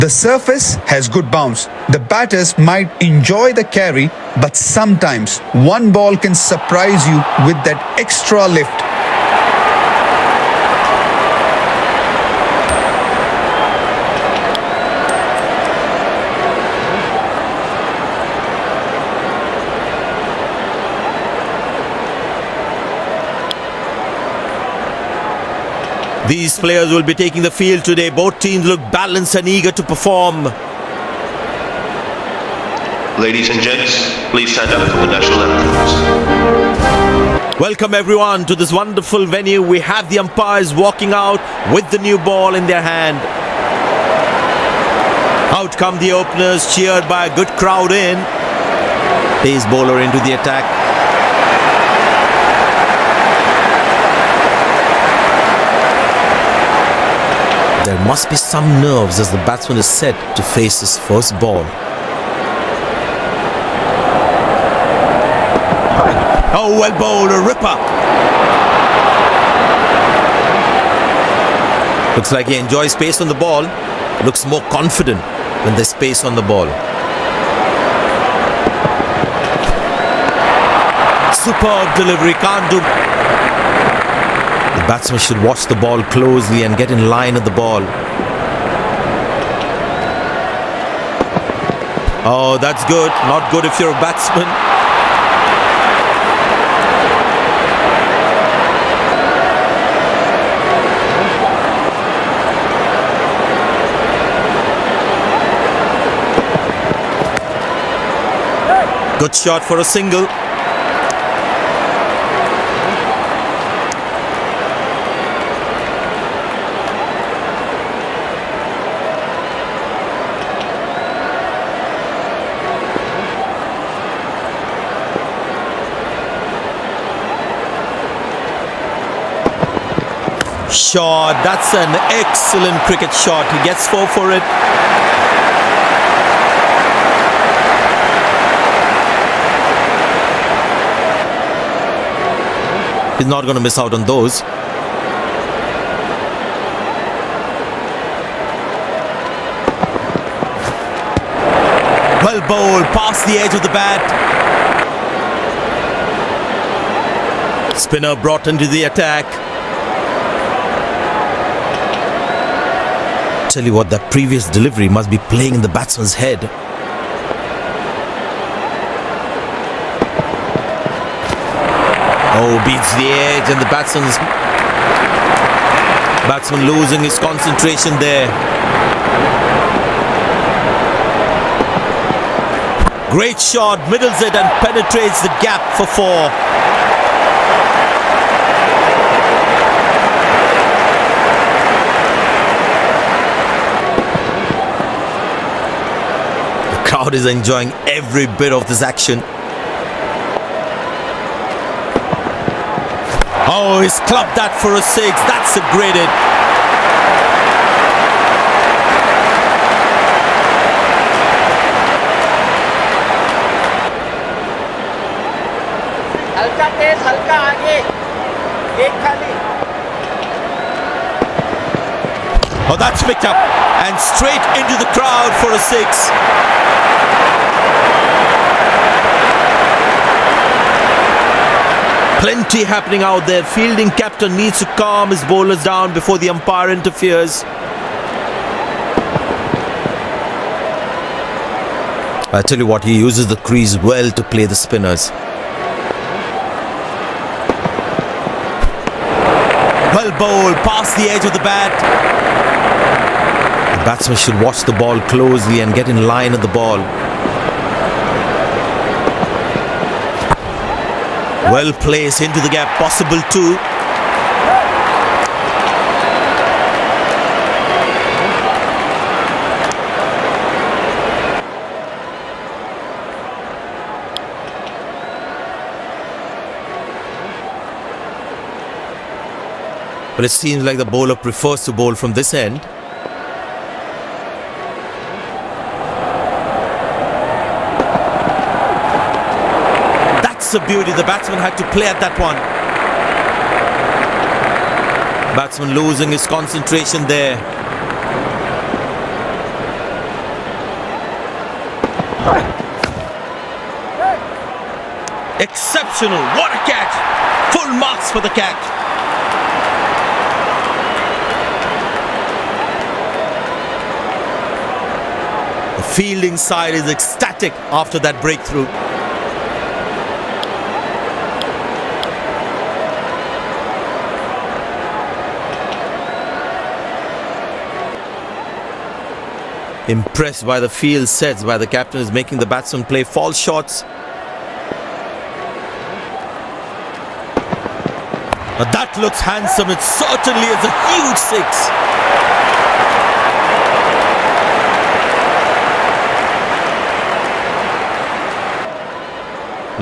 The surface has good bounce. The batters might enjoy the carry, but sometimes one ball can surprise you with that extra lift. These players will be taking the field today. Both teams look balanced and eager to perform. Ladies and gents, please stand up for the national anthems. Welcome everyone to this wonderful venue. We have the umpires walking out with the new ball in their hand. Out come the openers, cheered by a good crowd in. Pace bowler into the attack. There must be some nerves as the batsman is set to face his first ball. Oh, well bowled, a ripper. Looks like he enjoys space on the ball. Looks more confident when there's space on the ball. Superb delivery, can't do. The batsman should watch the ball closely and get in line at the ball. Oh, that's good. Not good if you're a batsman. Good shot for a single. Shot, that's an excellent cricket shot. He gets 4 for it. He's not going to miss out on those. Well bowled, past the edge of the bat. Spinner brought into the attack. Tell you what, that previous delivery must be playing in the batsman's head. Oh, beats the edge and the batsman losing his concentration there. Great shot, middles it and penetrates the gap for 4. Crowd is enjoying every bit of this action. Oh, he's clubbed that for a 6. That's a great hit. हल्का तेज हल्का आगे एक खाली. Oh, that's picked up and straight into the crowd for a 6. Plenty happening out there. Fielding captain needs to calm his bowlers down before the umpire interferes. I tell you what, he uses the crease well to play the spinners. Well bowled, past the edge of the bat. The batsman should watch the ball closely and get in line at the ball. Well placed into the gap, possible too. But it seems like the bowler prefers to bowl from this end. That's a beauty. The batsman had to play at that one. Batsman losing his concentration there. Exceptional. What a catch. Full marks for the catch. The fielding side is ecstatic after that breakthrough. Impressed by the field sets by the captain is making the batsman play false shots. But that looks handsome. It certainly is a huge six.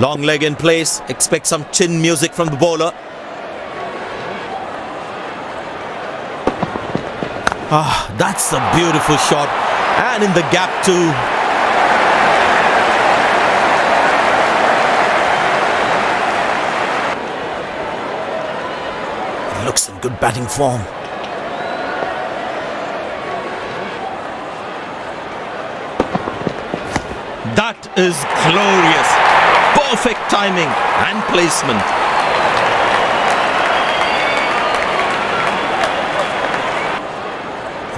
Long leg in place. Expect some chin music from the bowler. Ah, that's a beautiful shot. And in the gap too. It looks in good batting form. That is glorious. Perfect timing and placement.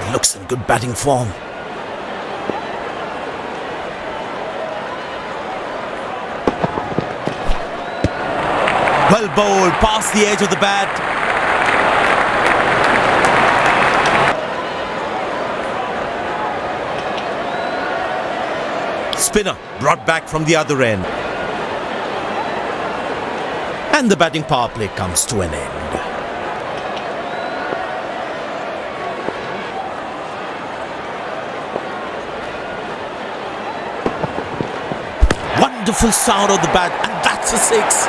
It looks in good batting form. Well bowled, past the edge of the bat. Spinner brought back from the other end. And the batting power play comes to an end. Wonderful sound of the bat, and that's a six.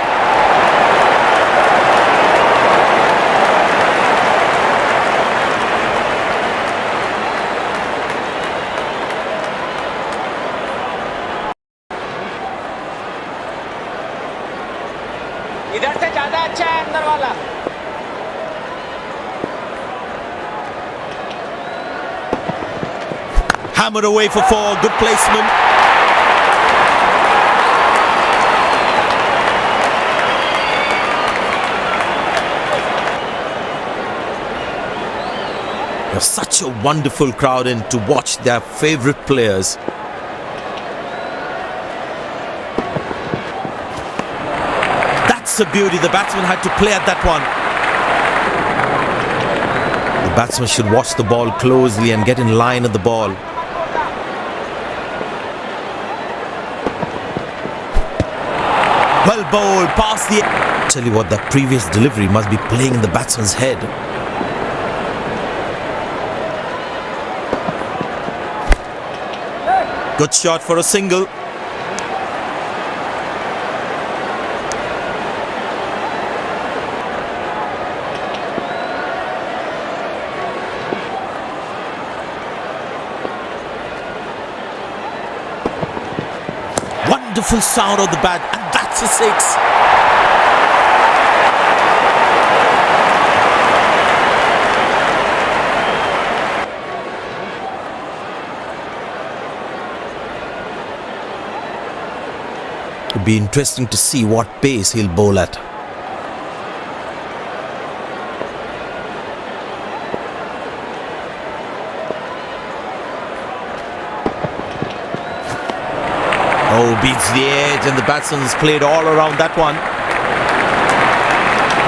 इधर से ज्यादा अच्छा है अंदर वाला. Hammered away for four. Good placement. There's such a wonderful crowd in to watch their favorite players. That's a beauty. The batsman had to play at that one. The batsman should watch the ball closely and get in line at the ball. Well bowled, past the... Tell you what, that previous delivery must be playing in the batsman's head. Good shot for a single. Wonderful sound of the bat, and that's a six. It'll be interesting to see what pace he'll bowl at. Oh, beats the edge, and the batsman's played all around that one.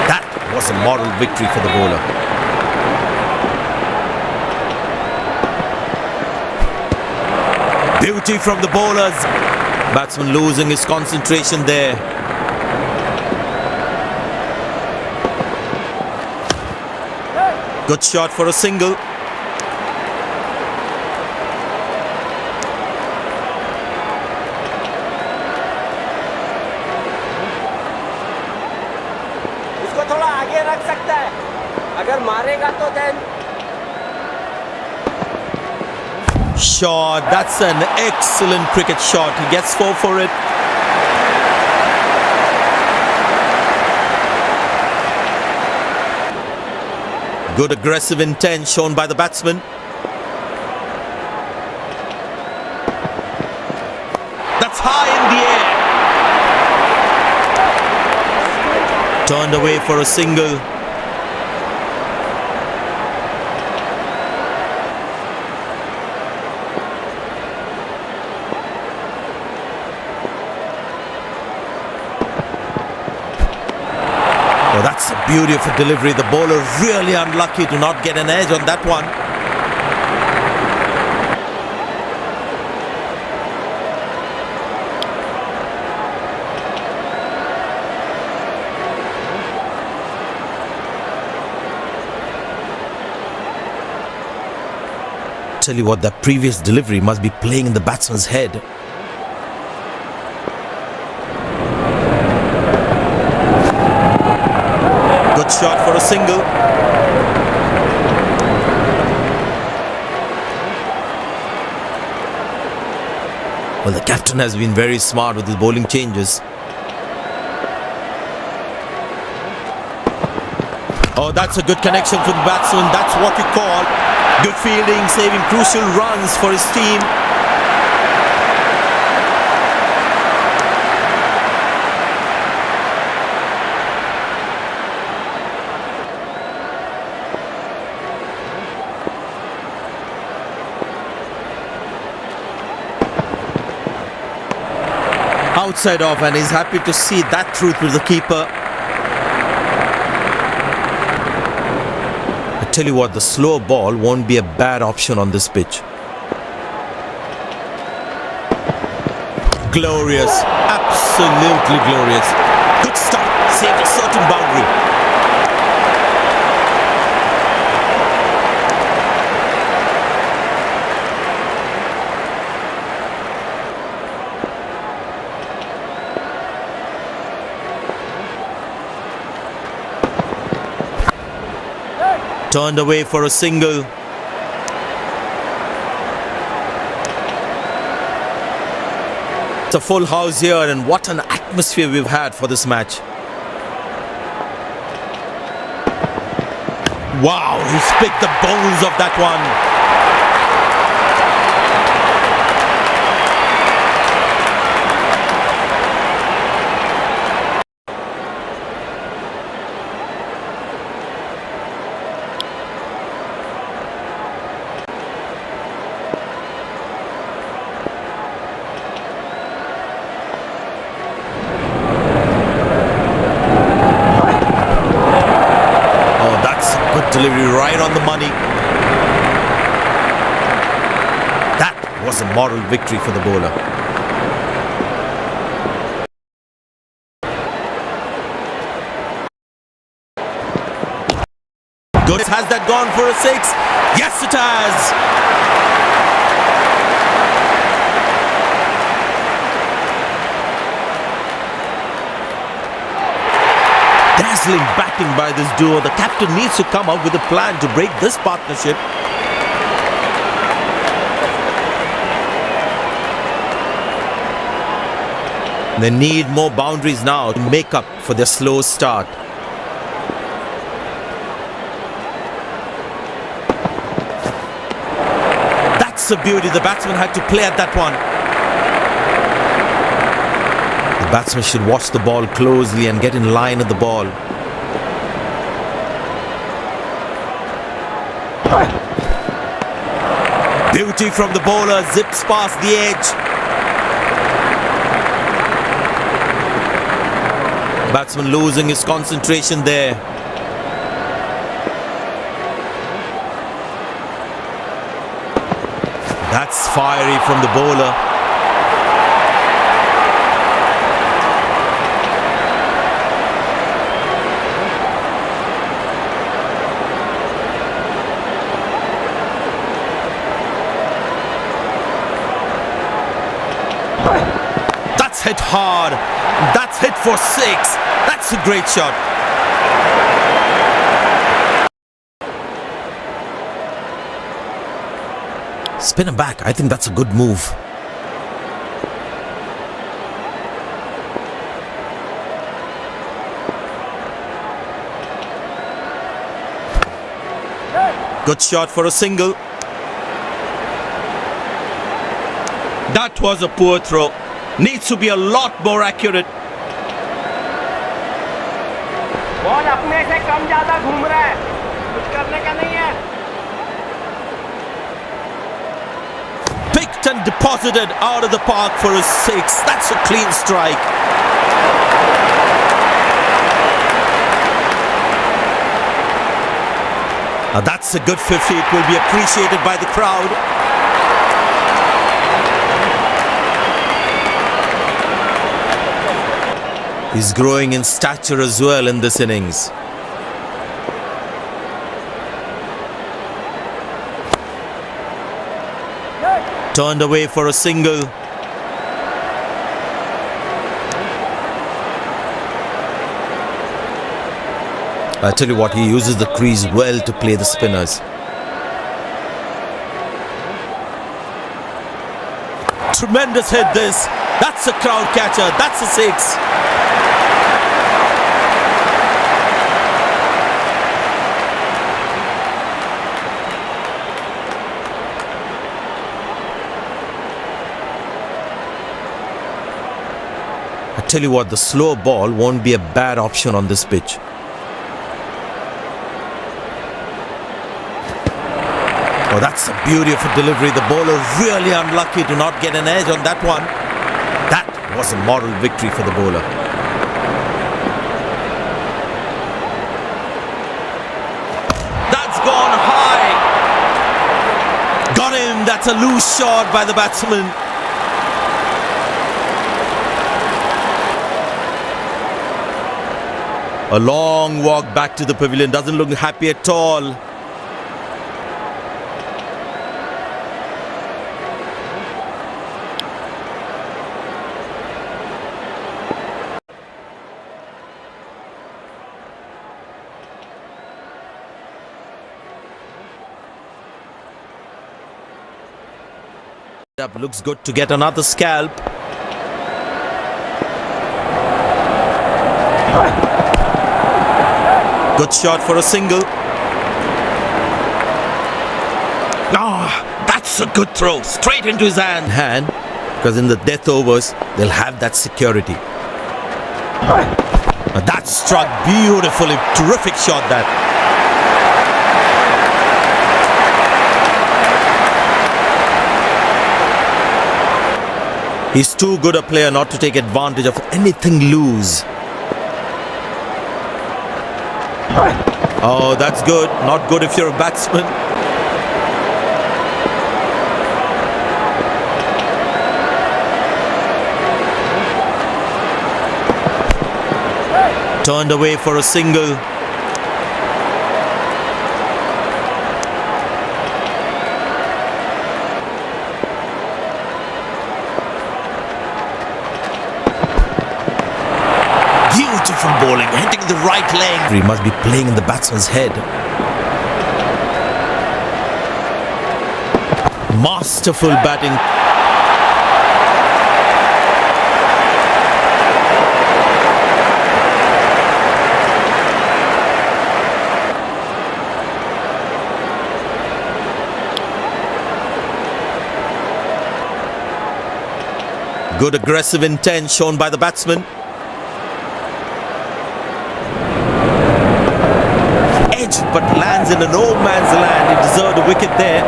That was a moral victory for the bowler. Beauty from the bowlers. Batsman losing his concentration there. Good shot for a single. थोड़ा आगे रख सकता है अगर मारेगा तो then Shot, that's an excellent cricket shot. He gets 4 for it. Good aggressive intent shown by the batsman. high in the air. Turned away for a single. Oh, that's the beauty of a delivery. The bowler really unlucky to not get an edge on that one. Tell you what, that previous delivery must be playing in the batsman's head. Good shot for a single. Well, the captain has been very smart with his bowling changes. Oh, that's a good connection for the batsman. That's what you call good fielding, saving crucial runs for his team. Outside off, and he's happy to see that through to the keeper. I tell you what, the slow ball won't be a bad option on this pitch. Glorious, absolutely glorious. Good start, saved a certain boundary. Turned away for a single. It's a full house here, and what an atmosphere we've had for this match. Wow, he's picked the bones of that one. Delivery right on the money. That was a moral victory for the bowler. Good. Has that gone for a six? Yes, it has. Dazzling batting by this duo. The captain needs to come up with a plan to break this partnership. They need more boundaries now to make up for their slow start. That's the beauty. The batsman had to play at that one. The batsman should watch the ball closely and get in line at the ball. Beauty from the bowler, zips past the edge. Batsman losing his concentration there. That's fiery from the bowler. That's hit hard. That's hit for six. That's a great shot. Spin him back. I think that's a good move. Good shot for a single. That was a poor throw. Needs to be a lot more accurate. Ball अपने से कम ज्यादा घूम रहा है, कुछ करने का नहीं है. Picked and deposited out of the park for a 6. That's a clean strike. That's a good 50. It will be appreciated by the crowd. He's growing in stature as well in this innings. Turned away for a single. I tell you what, he uses the crease well to play the spinners. Tremendous hit this. That's a crowd catcher. That's a 6. I tell you what, the slow ball won't be a bad option on this pitch. Oh, that's the beauty of a delivery. The bowler really unlucky to not get an edge on that one. That was a moral victory for the bowler. That's gone high. Got him. That's a loose shot by the batsman. A long walk back to the pavilion. Doesn't look happy at all. Looks good to get another scalp. Good shot for a single. That's a good throw. Straight into his hand. Because in the death overs, they'll have that security. That struck beautifully. Terrific shot that. He's too good a player not to take advantage of anything loose. Oh, that's good. Not good if you're a batsman. Turned away for a single. Beautiful bowling, hitting the right leg. He must be playing in the batsman's head. Masterful batting. Good aggressive intent shown by the batsman. Edge, but lands in a no man's land. He deserved a wicket there.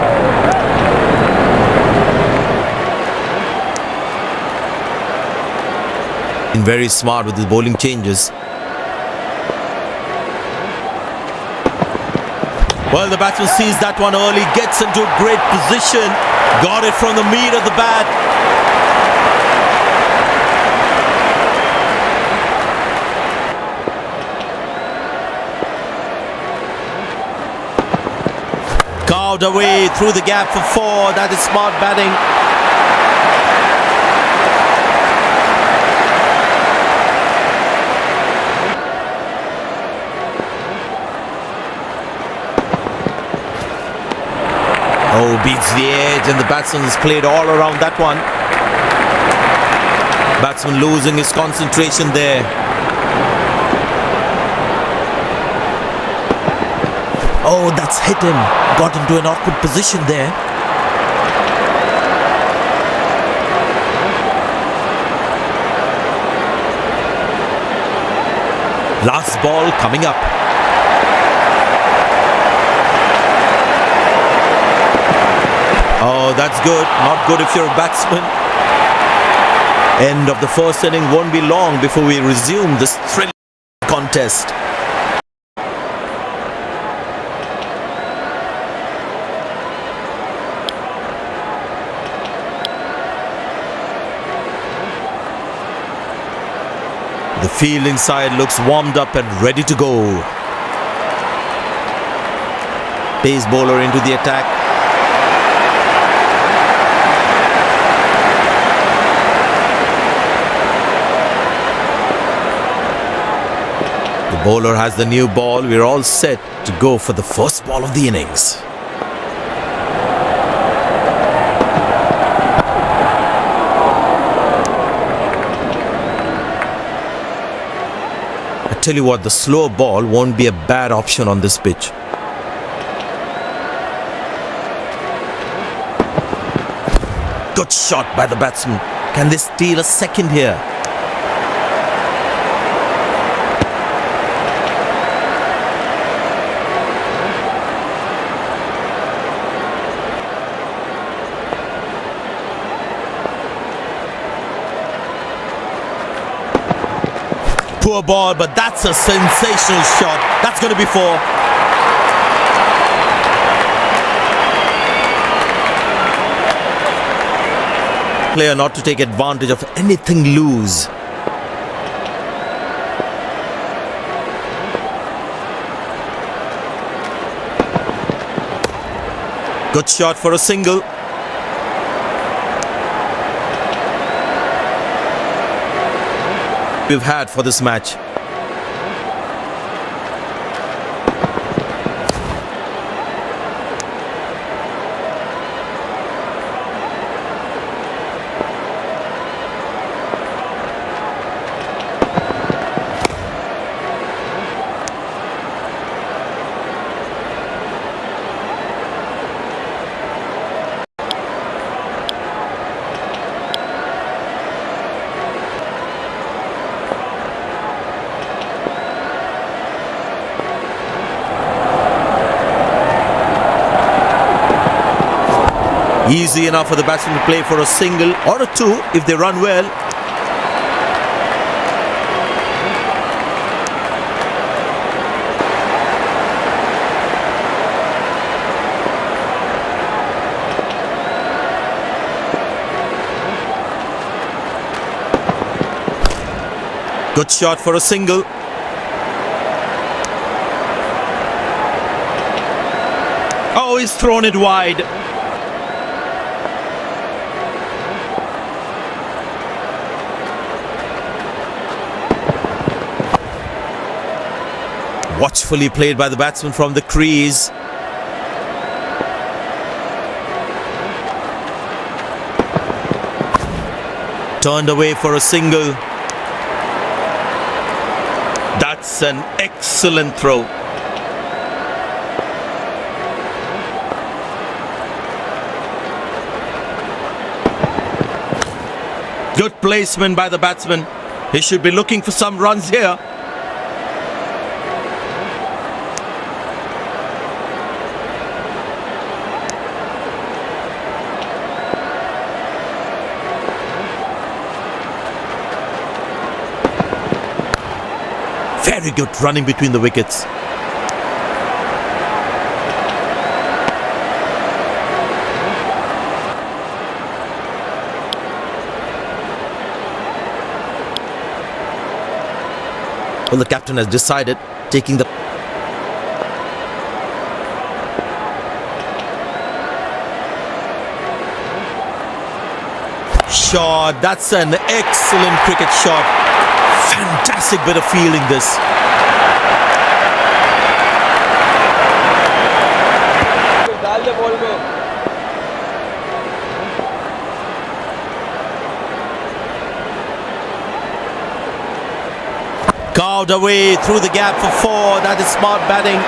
And very smart with his bowling changes. Well, the batsman sees that one early, gets into a great position, got it from the meat of the bat. Carved away through the gap for 4. That is smart batting. Oh, beats the edge, and the batsman has played all around that one. Batsman losing his concentration there. Oh, that's hit him. Got into an awkward position there. Last ball coming up. Oh, that's good. Not good if you're a batsman. End of the first inning won't be long before we resume this thrilling contest. The field inside looks warmed up and ready to go. Pace bowler into the attack. The bowler has the new ball. We're all set to go for the first ball of the innings. I tell you what, the slow ball won't be a bad option on this pitch. Good shot by the batsman. Can they steal a second here? Poor ball, but that's a sensational shot. That's going to be four. Player not to take advantage of anything loose. Good shot for a single. We've had for this match. Easy enough for the batsman to play for a single or a two if they run well. Good shot for a single. Oh, he's thrown it wide. Watchfully played by the batsman from the crease. Turned away for a single. That's an excellent throw. Good placement by the batsman. He should be looking for some runs here. Very good running between the wickets. Well, the captain has decided, taking the shot. That's an excellent cricket shot. Fantastic bit of fielding this. डाल दे ball में. Carved away through the gap for four. That is smart batting.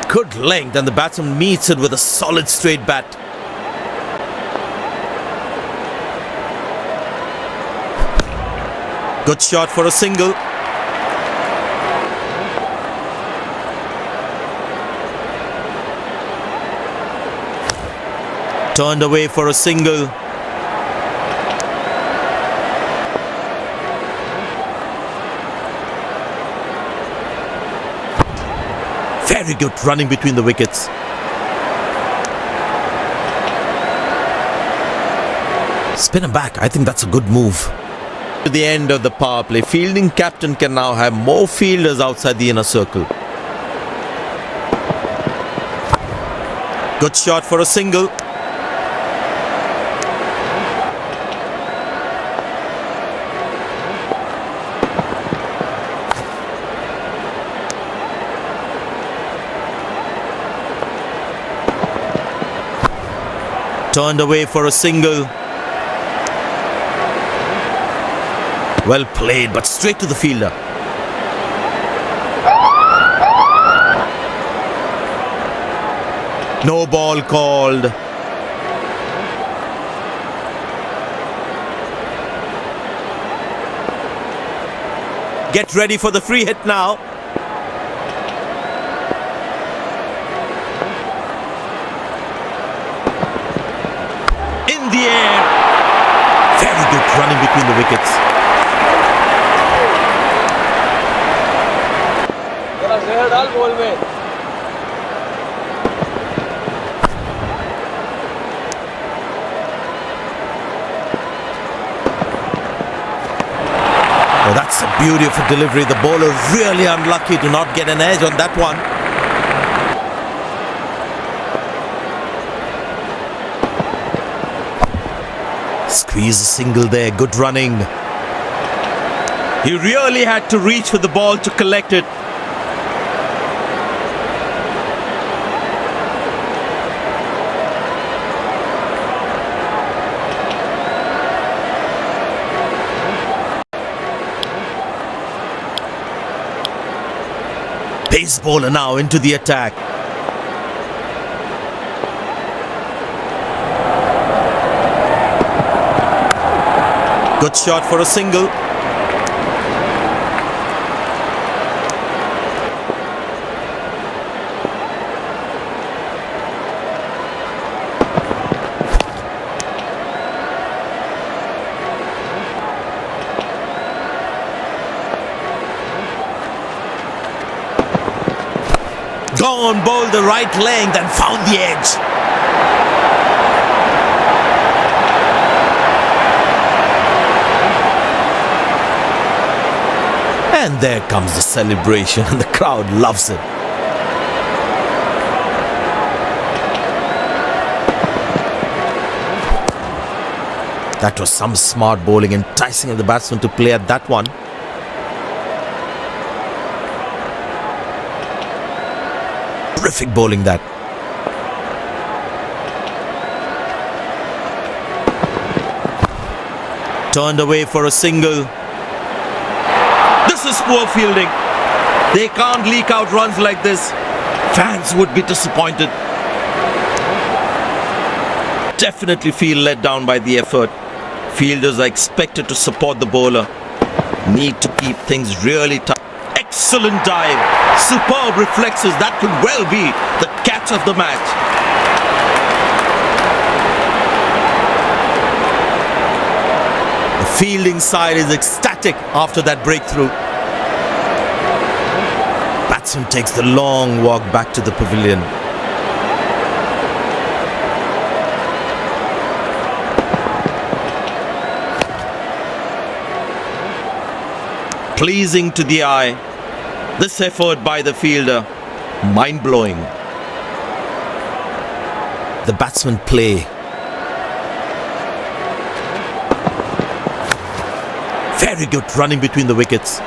Good length, and the batsman meets it with a solid straight bat. Good shot for a single. Turned away for a single. Very good running between the wickets. Spin him back. I think that's a good move. To the end of the power play, fielding captain can now have more fielders outside the inner circle. Good shot for a single. Turned away for a single. Well played, but straight to the fielder. No ball called. Get ready for the free hit now. In the air. Very good running between the wickets. डाल ball में Oh, that's a beautiful delivery. The bowler really unlucky to not get an edge on that one. Squeeze a single there. Good running. He really had to reach for the ball to collect it. Pace bowler now into the attack. Good shot for a single. Gone, bowled the right length and found the edge. And there comes the celebration, and the crowd loves it. That was some smart bowling, enticing the batsman to play at that one. Terrific bowling that. Turned away for a single. This is poor fielding. They can't leak out runs like this. Fans would be disappointed. Definitely feel let down by the effort. Fielders are expected to support the bowler. Need to keep things really tough. Excellent dive. Superb reflexes. That could well be the catch of the match. The fielding side is ecstatic after that breakthrough. Batsman takes the long walk back to the pavilion. Pleasing to the eye. This effort by the fielder, mind-blowing. The batsmen play. Very good running between the wickets.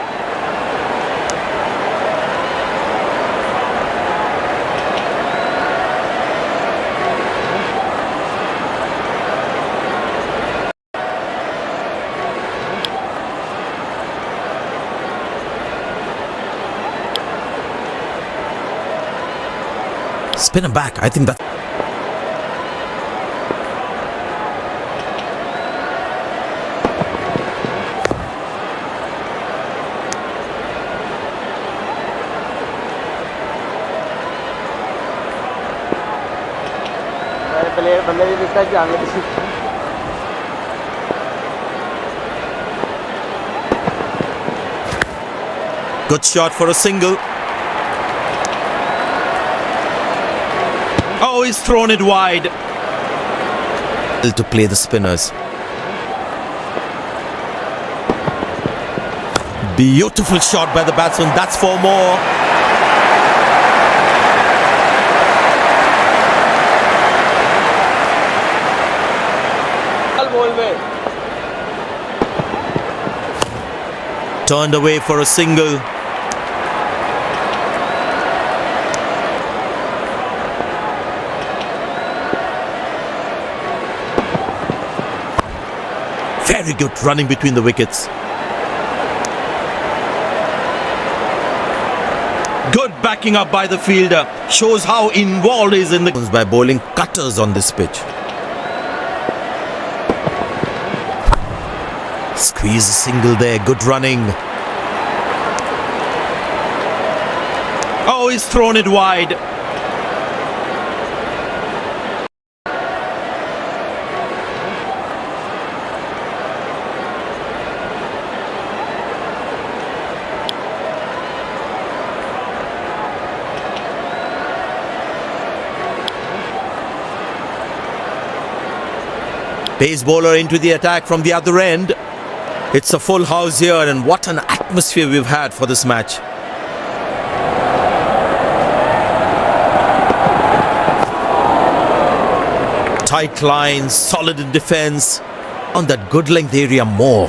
Spin him back. I think that. Player बंदे भी दिखता है जाने किसी Good shot for a single. Oh, he's thrown it wide. To play the spinners. Beautiful shot by the batsman. That's for more. Ball में Turned away for a single. Very good running between the wickets. Good backing up by the fielder. Shows how involved he is in the by bowling cutters on this pitch. Squeeze a single there. Good running. Oh, he's thrown it wide. Pace bowler into the attack from the other end. It's a full house here, and what an atmosphere we've had for this match. Tight lines, solid in defense. On that good length area more.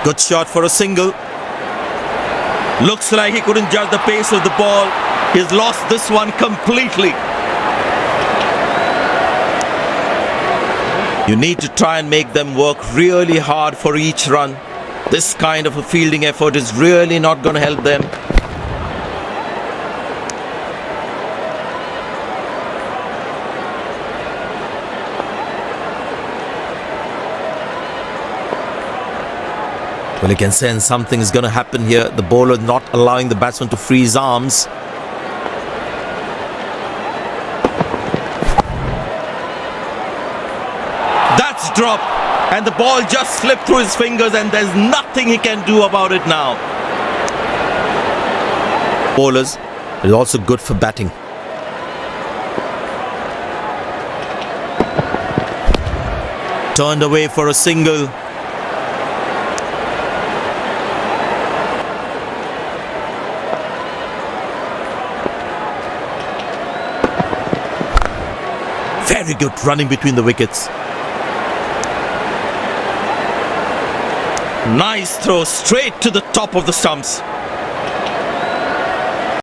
Good shot for a single. Looks like he couldn't judge the pace of the ball. He's lost this one completely. You need to try and make them work really hard for each run. This kind of a fielding effort is really not going to help them. Well, you can sense something is going to happen here. The bowler not allowing the batsman to free his arms. That's dropped, and the ball just slipped through his fingers, and there's nothing he can do about it now. Bowlers is also good for batting. Turned away for a single. Very good running between the wickets. Nice throw straight to the top of the stumps.